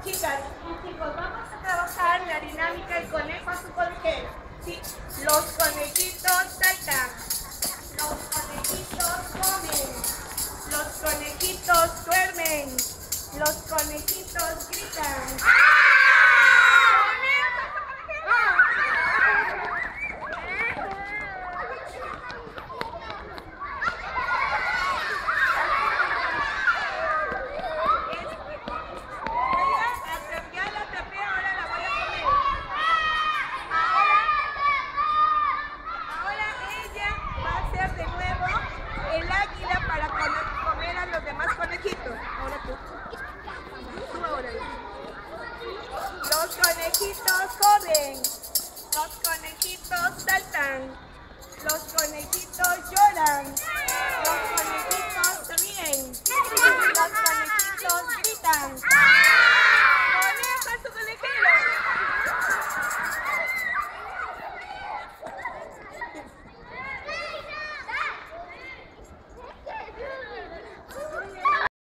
Chicas y chicos, vamos a trabajar la dinámica del conejo a su conejero. ¿Sí? Los conejitos saltan, los conejitos comen, los conejitos duermen, los conejitos gritan. Los conejitos corren, los conejitos saltan, los conejitos lloran, los conejitos ríen, los conejitos gritan.